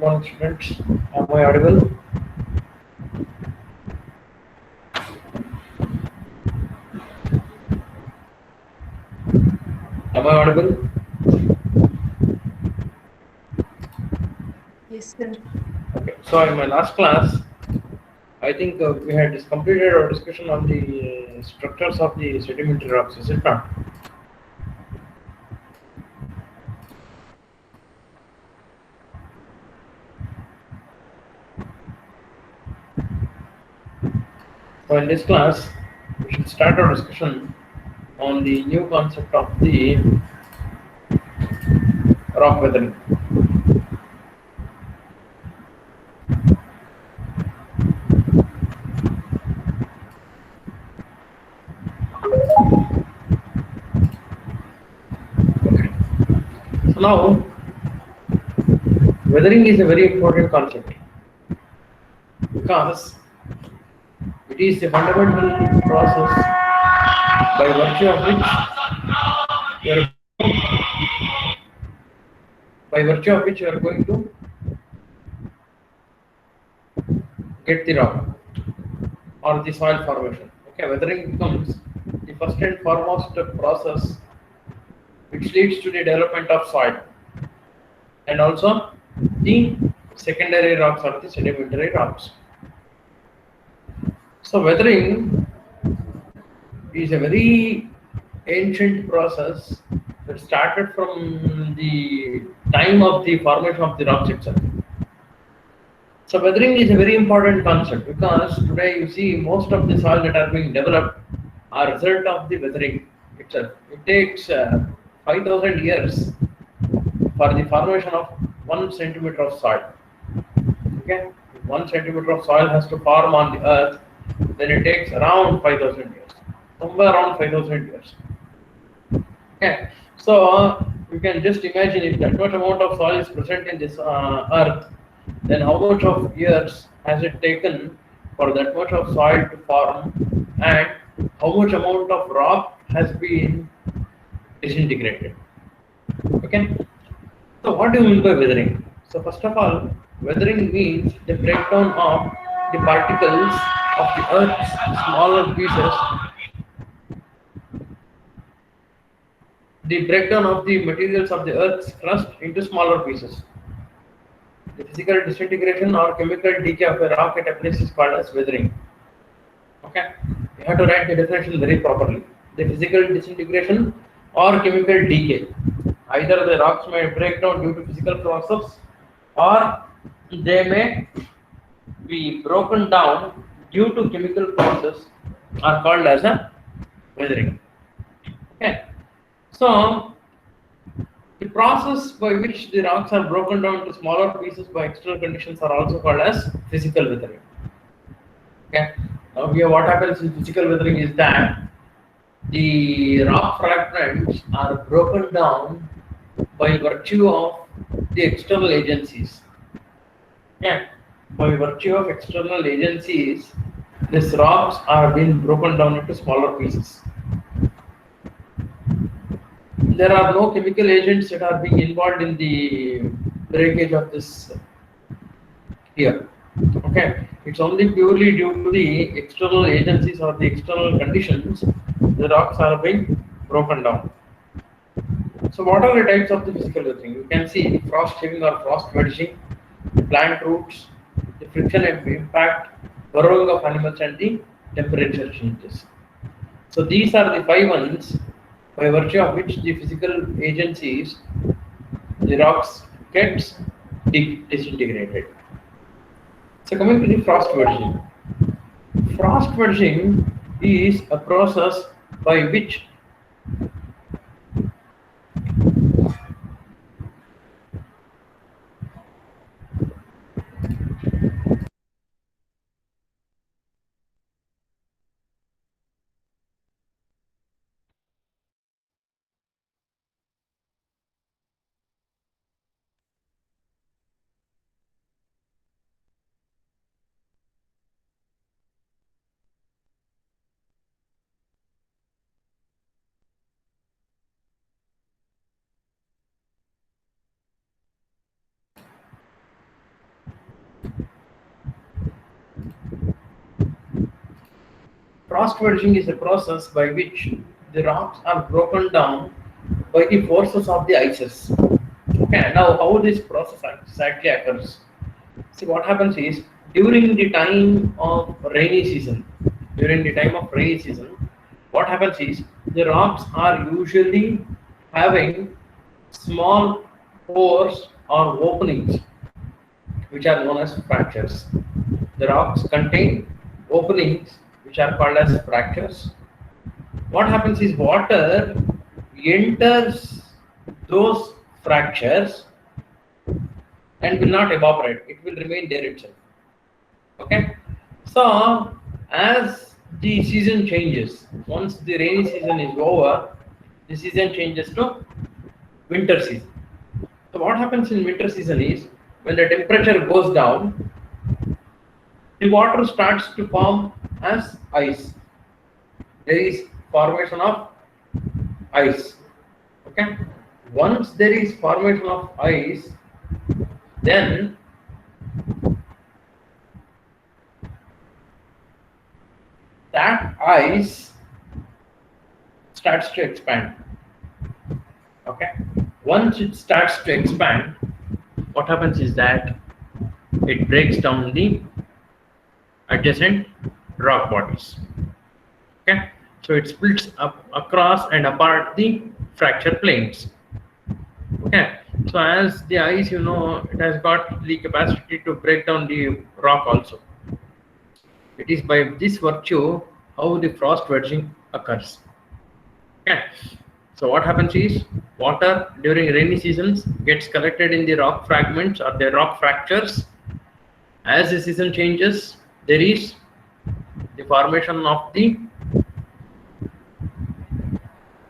morning, students. Am I audible? Am I audible? Yes, sir. Okay. So in my last class, I think we had completed our discussion on the structures of the sedimentary rocks. Is it not? So in this class, we should start our discussion on the new concept of the rock weathering. Okay. So now, weathering is a very important concept because it is a fundamental process by virtue of which you are, going to get the rock or the soil formation. Okay, weathering becomes the first and foremost process which leads to the development of soil and also the secondary rocks or the sedimentary rocks. So weathering is a very ancient process that started from the time of the formation of the rocks itself. So weathering is a very important concept because today you see most of the soil that are being developed are a result of the weathering itself. It takes 5,000 years for the formation of 1 centimeter of soil. Okay, if 1 centimeter of soil has to form on the earth, then it takes around 5,000 years, somewhere around 5,000 years. Okay, so you can just imagine if that much amount of soil is present in this earth, then how much of years has it taken for that much of soil to form, and how much amount of rock has been disintegrated. Okay, so what do you mean by weathering? So first of all, weathering means the breakdown of the particles of the earth's smaller pieces, the breakdown of the materials of the earth's crust into smaller pieces. The physical disintegration or chemical decay of a rock at a place is called as weathering. Okay, you have to write the definition very properly. The physical disintegration or chemical decay. Either the rocks may break down due to physical process, or they may be broken down due to chemical process, are called as a weathering. Okay, so the process by which the rocks are broken down to smaller pieces by external conditions are also called as physical weathering. Okay. Now here what happens in physical weathering is that the rock fragments are broken down by virtue of the external agencies. Yeah. By virtue of external agencies, these rocks are being broken down into smaller pieces. There are no chemical agents that are being involved in the breakage of this here. Okay, it's only purely due to the external agencies or the external conditions the rocks are being broken down. So what are the types of the physical weathering? You can see the frost heaving or frost wedging, the plant roots, the friction and impact, burrowing of animals, and the temperature changes. So these are the five ones by virtue of which the physical agencies, the rocks gets disintegrated. So coming to the frost wedging. Frost wedging is a process by which Frost wedging is a process by which the rocks are broken down by the forces of the ices. Okay, now how this process exactly occurs? See, what happens is during the time of rainy season, what happens is the rocks are usually having small pores or openings which are known as fractures. The rocks contain openings which are called as fractures. What happens is water enters those fractures and will not evaporate, it will remain there itself. Okay, so as the season changes, once the rainy season is over, the season changes to winter season. So what happens in winter season is when the temperature goes down, the water starts to form as ice. There is formation of ice. Okay, once there is formation of ice, then that ice starts to expand. Okay, once it starts to expand, what happens is that it breaks down the adjacent rock bodies. Okay, so it splits up across and apart the fracture planes. Okay, so as the ice, it has got the capacity to break down the rock also. It is by this virtue how the frost wedging occurs. Okay, so what happens is water during rainy seasons gets collected in the rock fragments or the rock fractures. As the season changes, there is the formation of the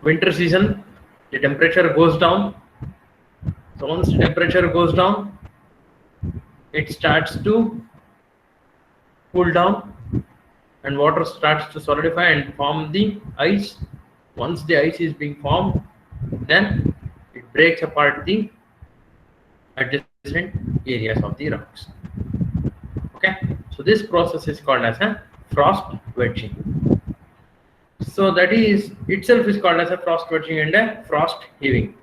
winter season. The temperature goes down. So once the temperature goes down, it starts to cool down and water starts to solidify and form the ice. Once the ice is being formed, then it breaks apart the adjacent areas of the rocks. Okay, so this process is called as a frost wedging. So that is itself is called as a frost wedging and a frost heaving.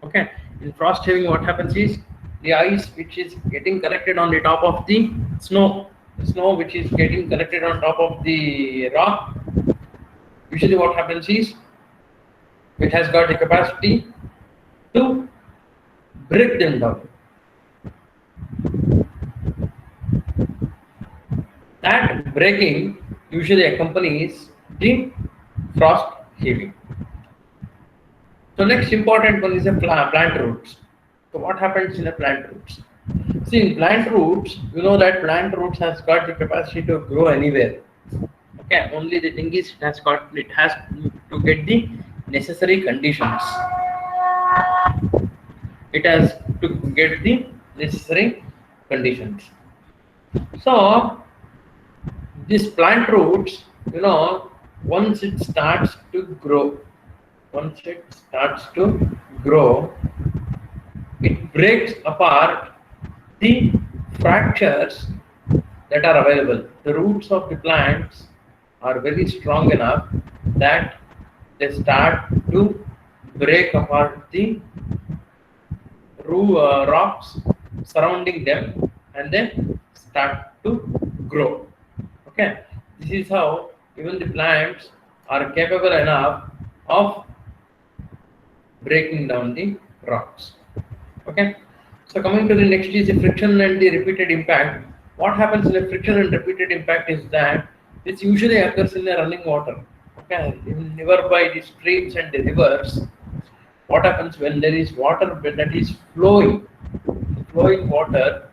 Okay, in frost heaving, what happens is the ice which is getting collected on the top of the snow, which is getting collected on top of the rock, usually what happens is it has got the capacity to break them down. That breaking usually accompanies the frost heaving. So next important one is a plant roots. So what happens in a plant roots? See, in plant roots, you know that plant roots has got the capacity to grow anywhere. Okay, only the thing is it has to get the necessary conditions. It has to get the necessary conditions. So these plant roots, once it starts to grow, it breaks apart the fractures that are available. The roots of the plants are very strong enough that they start to break apart the rocks surrounding them and then start to grow. Okay, this is how even the plants are capable enough of breaking down the rocks. Okay, so coming to the next is the friction and the repeated impact. What happens in the friction and repeated impact is that this usually occurs in the running water. Okay, nearby the streams and the rivers. What happens when there is water that is flowing water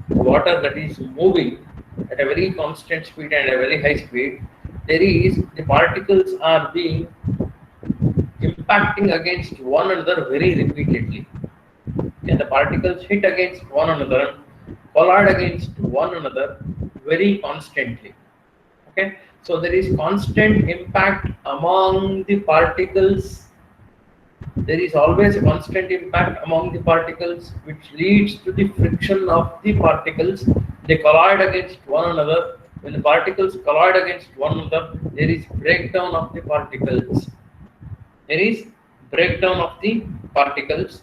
that is moving at a very constant speed and a very high speed, the particles are being impacting against one another very repeatedly. And the particles hit against one another, collide against one another very constantly. Okay, so there is constant impact among the particles. There is always a constant impact among the particles, which leads to the friction of the particles. They collide against one another when the particles collide against one another, there is breakdown of the particles. There is breakdown of the particles.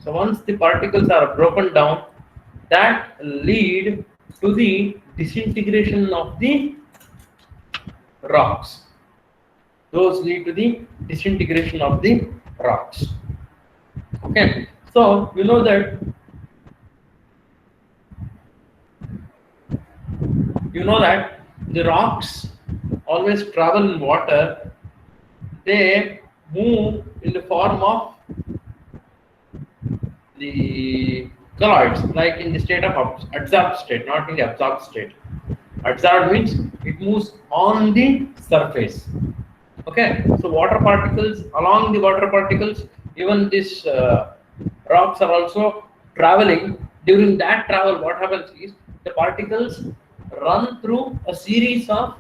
So once the particles are broken down, that lead to the disintegration of the rocks. Those lead to the disintegration of the rocks. Okay, so you know that the rocks always travel in water. They move in the form of the colloids, like in the state of adsorbed state, not in the absorbed state. Adsorbed means it moves on the surface. Okay, so water particles, along the water particles, even these rocks are also traveling. During that travel, what happens is the particles run through a series of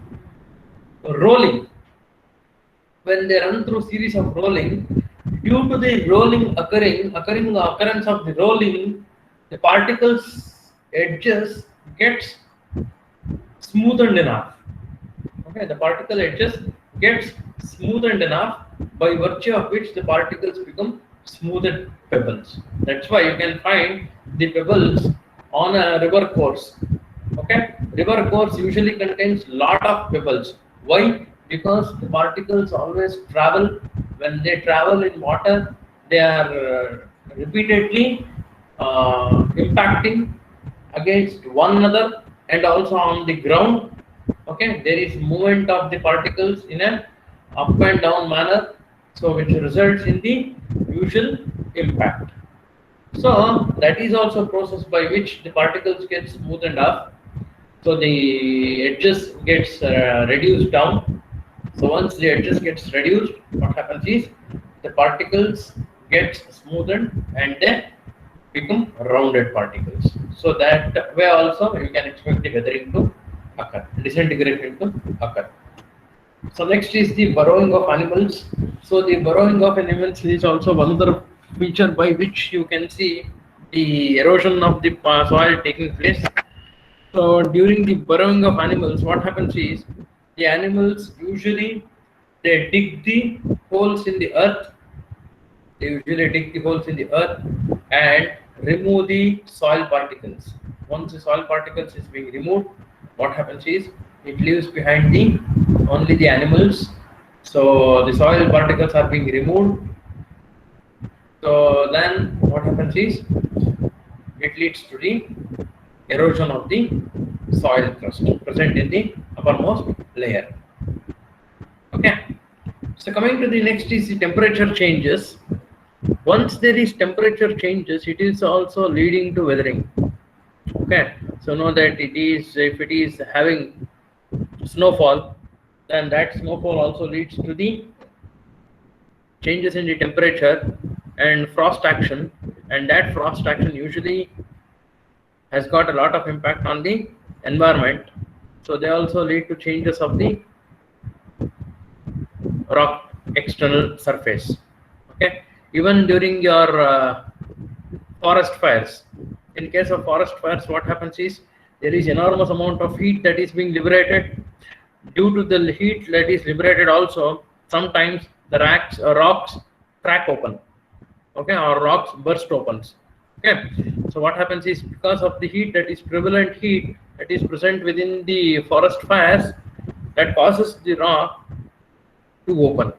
rolling. When they run through series of rolling, due to the rolling occurring the occurrence of the rolling, the particles edges gets smoothened enough. Okay, the particle edges gets smoothened enough, by virtue of which the particles become smoothed pebbles. That's why you can find the pebbles on a river course. Okay, river course usually contains lot of pebbles. Why? Because the particles always travel. When they travel in water, they are repeatedly impacting against one another and also on the ground. Okay, there is movement of the particles in an up and down manner, so which results in the usual impact. So that is also a process by which the particles get smoothened up. So the edges gets reduced down. So once the edges gets reduced, what happens is the particles get smoothened and they become rounded particles. So that way also you can expect the weathering to occur, disintegration to occur. So next is the burrowing of animals. So the burrowing of animals is also another feature by which you can see the erosion of the soil taking place. So during the burrowing of animals, what happens is the animals usually they dig the holes in the earth. They usually dig the holes in the earth and remove the soil particles. Once the soil particles is being removed, what happens is it leaves behind the only the animals. So the soil particles are being removed. So then what happens is it leads to the erosion of the soil crust present in the uppermost layer. Okay. So coming to the next is the temperature changes. Once there is temperature changes, it is also leading to weathering. Okay. So know that it is, if it is having snowfall, then that snowfall also leads to the changes in the temperature and frost action, and that frost action usually has got a lot of impact on the environment. So they also lead to changes of the rock external surface. Okay, even during your forest fires, in case of forest fires, what happens is there is enormous amount of heat that is being liberated. Due to the heat that is liberated, also sometimes the rocks crack open. Okay, or rocks burst opens. Okay, so what happens is because of the heat that is prevalent heat that is present within the forest fires, that causes the rock to open.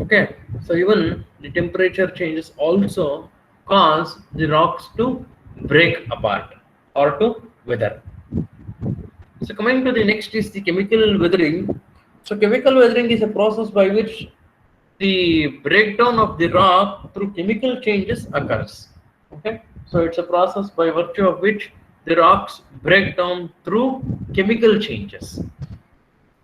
Okay, so even the temperature changes also cause the rocks to break apart or to weather. So coming to the next is the chemical weathering. So chemical weathering is a process by which the breakdown of the rock through chemical changes occurs. Okay, so it's a process by virtue of which the rocks break down through chemical changes.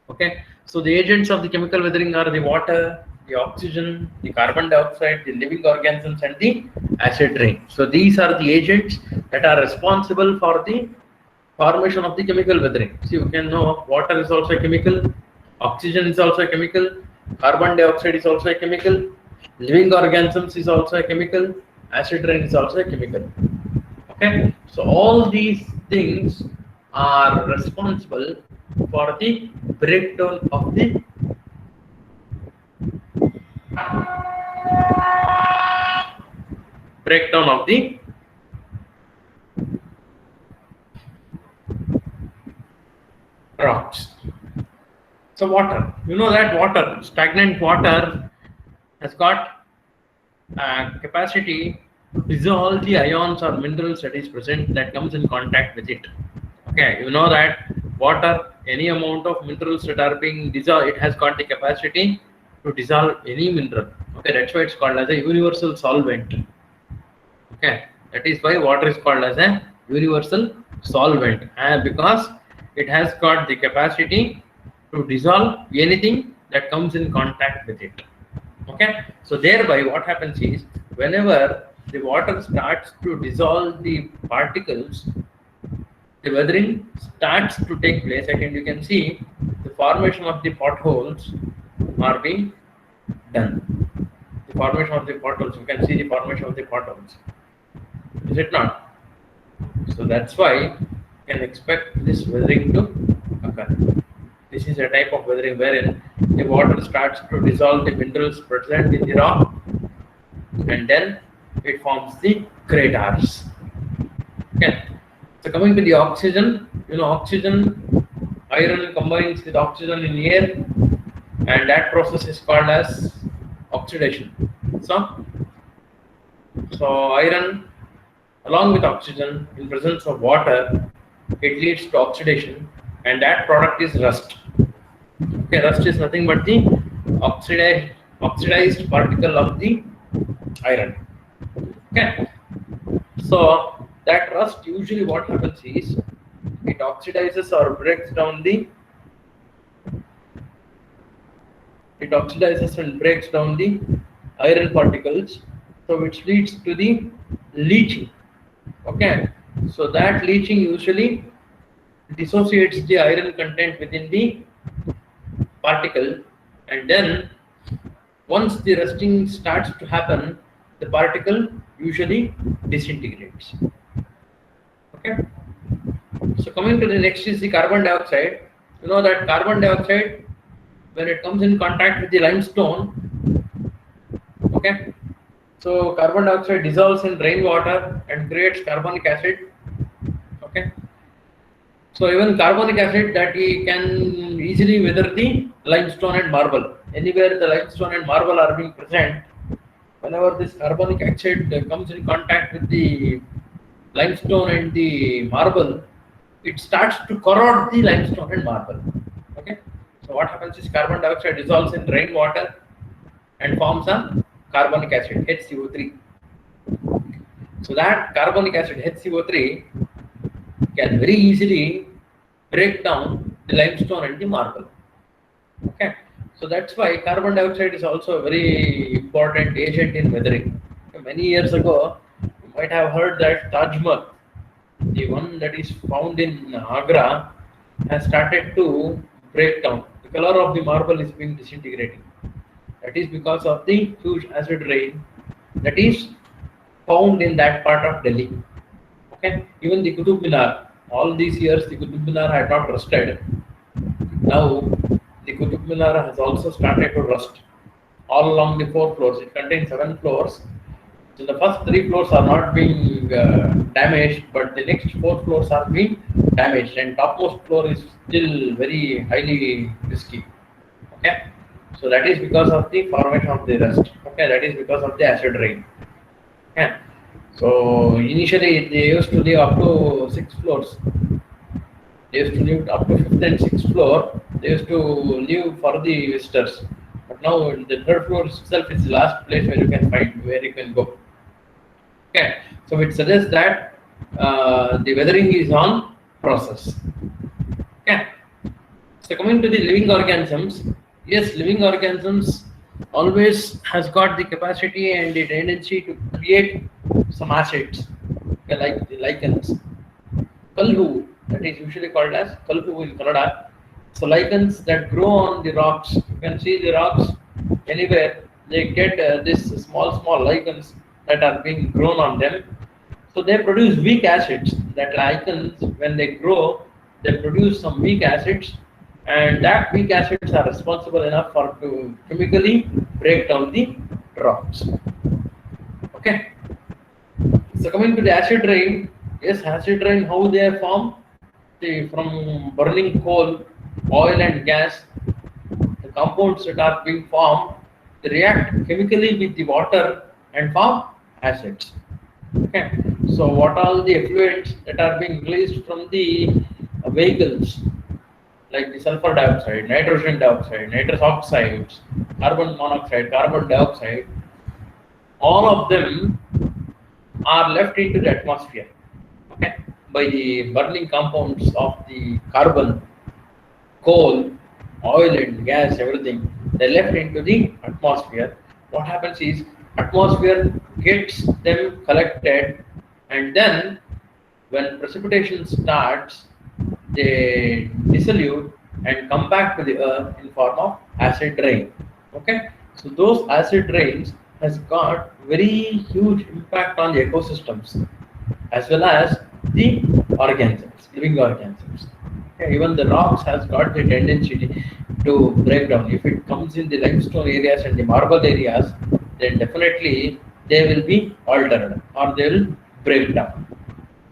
Okay, so the agents of the chemical weathering are the water, the oxygen, the carbon dioxide, the living organisms, and the acid rain. So these are the agents that are responsible for the formation of the chemical weathering. So you can know water is also a chemical, oxygen is also a chemical, carbon dioxide is also a chemical, living organisms is also a chemical, acid rain is also a chemical. Okay, so all these things are responsible for the breakdown of the rocks. So water, you know that water, stagnant water has got capacity to dissolve the ions or minerals that is present that comes in contact with it. Okay, you know that water, any amount of minerals that are being dissolved, it has got the capacity to dissolve any mineral. Okay, that's why it's called as a universal solvent. Okay, that is why water is called as a universal solvent, because it has got the capacity to dissolve anything that comes in contact with it. Okay, so thereby what happens is, whenever the water starts to dissolve the particles, the weathering starts to take place, and you can see the formation of the potholes are being done. The formation of the potholes, you can see the formation of the potholes. Is it not? So that's why you can expect this weathering to occur. This is a type of weathering wherein the water starts to dissolve the minerals present in the rock, and then it forms the craters. Okay. So coming to the oxygen, you know, oxygen, iron combines with oxygen in air, and that process is called as oxidation. So iron along with oxygen in presence of water, it leads to oxidation, and that product is rust. Okay, rust is nothing but the oxidized particle of the iron. Okay, so that rust, usually what happens is it oxidizes or breaks down the iron particles, so which leads to the leaching. Okay, so that leaching usually dissociates the iron content within the particle, and then once the rusting starts to happen, the particle usually disintegrates. Okay, so coming to the next is the carbon dioxide. You know that carbon dioxide, when it comes in contact with the limestone, okay, so carbon dioxide dissolves in rainwater and creates carbonic acid. Okay, so even carbonic acid, that we can easily weather the limestone and marble. Anywhere the limestone and marble are being present, whenever this carbonic acid comes in contact with the limestone and the marble, it starts to corrode the limestone and marble. Okay, so what happens is carbon dioxide dissolves in rainwater and forms a carbonic acid, HCO3. So that carbonic acid, HCO3, can very easily break down the limestone and the marble. Okay, so that's why carbon dioxide is also a very important agent in weathering. Many years ago, you might have heard that Taj Mahal, the one that is found in Agra, has started to break down. The color of the marble is being disintegrating. That is because of the huge acid rain that is found in that part of Delhi. Okay, even the Qutub Minar, all these years the Qutub Minar had not rusted. Now the Qutub Minar has also started to rust all along the 4 floors. It contains 7 floors. So the first 3 floors are not being damaged, but the next 4 floors are being damaged, and topmost floor is still very highly risky. Okay, so that is because of the formation of the rust. Okay, that is because of the acid rain. Okay, so initially they used to live up to 6 floors. They used to live up to 5th and 6th floor. They used to live for the visitors. But now the 3rd floor itself is the last place where you can find, where you can go. Okay, so it suggests that the weathering is on process. Okay, so coming to the living organisms, yes, living organisms always has got the capacity and the tendency to create some acids, okay, like the lichens. Kalhu, that is usually called as Kalhu in Kannada. So lichens that grow on the rocks, you can see the rocks anywhere, they get this small lichens that are being grown on them. So they produce weak acids. That lichens, when they grow, they produce some weak acids, and that weak acids are responsible enough for to chemically break down the rocks. Okay. So coming to the acid rain, yes, acid rain, how they are formed? See, from burning coal, oil and gas, the compounds that are being formed, they react chemically with the water and form acids. Okay, so what all the effluents that are being released from the vehicles, like the sulfur dioxide, nitrogen dioxide, nitrous oxides, carbon monoxide, carbon dioxide, all of them are left into the atmosphere. Okay, by the burning compounds of the carbon, coal, oil and gas, everything, they left into the atmosphere. What happens is atmosphere gets them collected, and then when precipitation starts, they dissolute and come back to the earth in form of acid rain. Okay, so those acid rains has got very huge impact on the ecosystems as well as the organisms, living organisms. Okay, even the rocks has got the tendency to break down. If it comes in the limestone areas and the marble areas, then definitely they will be altered or they will break down.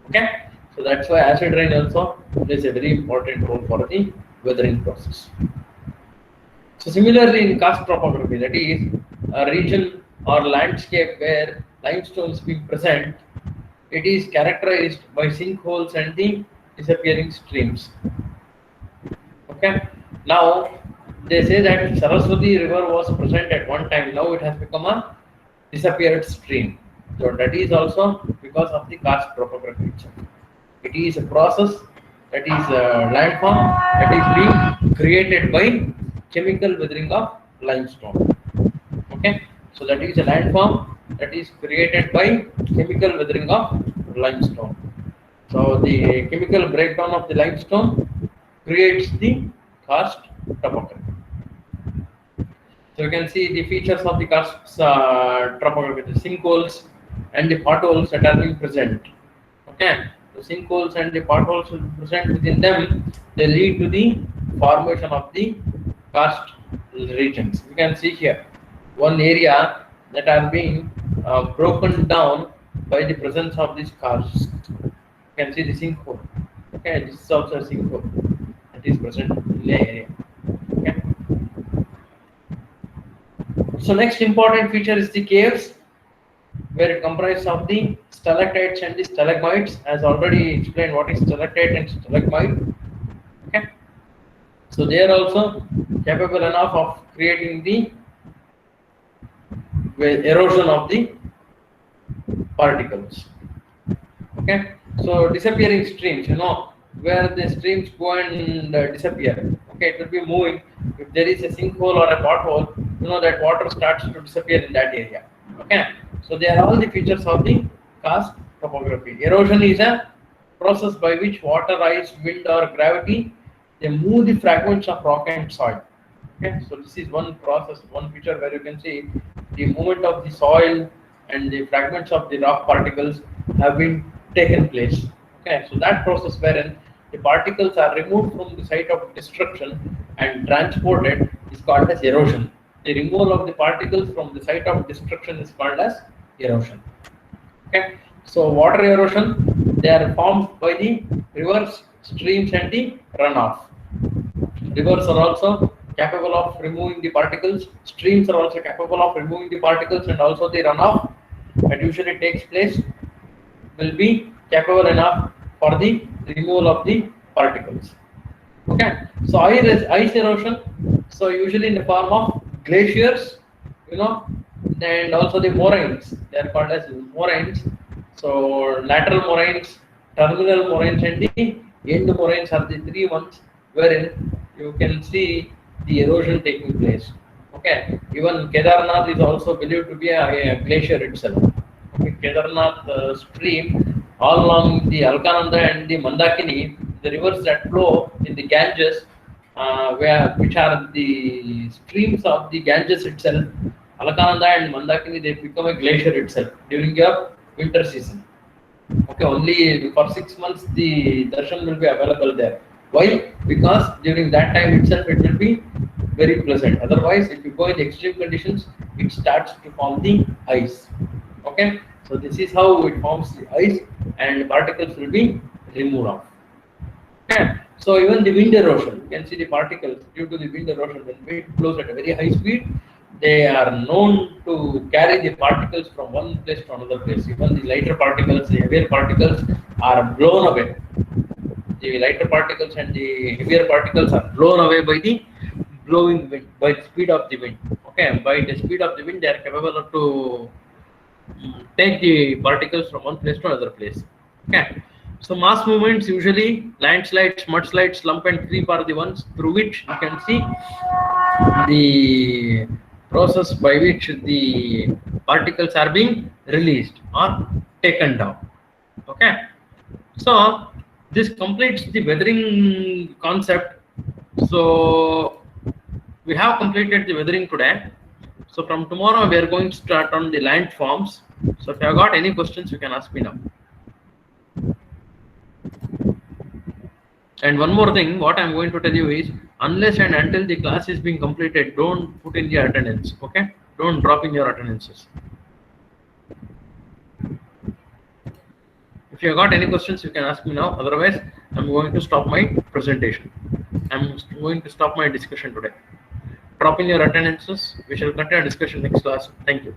Okay, so that's why acid rain also plays a very important role for the weathering process. So similarly in karst topography, that is a region or landscape where limestone is being present, it is characterized by sinkholes and the disappearing streams. Okay. Now they say that Saraswati river was present at one time. Now it has become a disappeared stream. So that is also because of the karst topography itself. It is a process, that is a landform that is being created by chemical weathering of limestone. Okay, so that is a landform that is created by chemical weathering of limestone. So the chemical breakdown of the limestone creates the karst topography. So you can see the features of the karst topography, the sinkholes and the potholes that are being present. Okay, the sinkholes and the potholes present within them, they lead to the formation of the karst regions. You can see here one area that are being broken down by the presence of these karst. You can see the sinkhole. Okay, this is also a sinkhole that is present in the area. Okay. So next important feature is the caves, where it comprises of the stalactites and the stalagmites. As already explained, what is stalactite and stalagmite. Okay, so they are also capable enough of creating the erosion of the particles. Okay, so disappearing streams, where the streams go and disappear. Okay, it will be moving. If there is a sinkhole or a pothole, that water starts to disappear in that area. Okay, so they are all the features of the karst topography. Erosion is a process by which water, ice, wind, or gravity, they move the fragments of rock and soil. Okay, so this is one process, one feature where you can see the movement of the soil and the fragments of the rock particles have been taken place. Okay, so that process wherein the particles are removed from the site of destruction and transported is called as erosion. The removal of the particles from the site of destruction is called as erosion. Okay, so water erosion, they are formed by the rivers, streams, and the runoff. Rivers are also capable of removing the particles. Streams are also capable of removing the particles, and also the runoff that usually takes place will be capable enough for the removal of the particles. Okay, so ice erosion, so usually in the form of glaciers, and also the moraines. They are called as moraines. So lateral moraines, terminal moraines, and the end moraines are the three ones wherein you can see the erosion taking place. Okay, even Kedarnath is also believed to be a glacier itself. Okay, Kedarnath stream all along the Alkananda and the Mandakini, the rivers that flow in the Ganges, which are the streams of the Ganges itself, Alkananda and Mandakini, they become a glacier itself during your winter season. Okay, only for 6 months the darshan will be available there. Why? Because during that time itself it will be very pleasant. Otherwise, if you go in extreme conditions, it starts to form the ice. Okay, so this is how it forms the ice, and particles will be removed off. Okay, so even the wind erosion, you can see the particles due to the wind erosion. When wind blows at a very high speed, they are known to carry the particles from one place to another place. Even the lighter particles, the heavier particles are blown away. The lighter particles and the heavier particles are blown away by the blowing wind, by the speed of the wind. Okay, by the speed of the wind, they are capable of to take the particles from one place to another place. Okay, so mass movements usually landslides, mudslides, slump, and creep are the ones through which you can see the process by which the particles are being released or taken down. Okay, so this completes the weathering concept. So we have completed the weathering today. So from tomorrow we are going to start on the landforms. So if you have got any questions, you can ask me now. And one more thing, what I'm going to tell you is, unless and until the class is being completed, don't put in the attendance. Okay, don't drop in your attendances. If you have got any questions, you can ask me now. Otherwise, I'm going to stop my presentation. I'm going to stop my discussion today. Drop in your attendances. We shall continue our discussion next class. Thank you.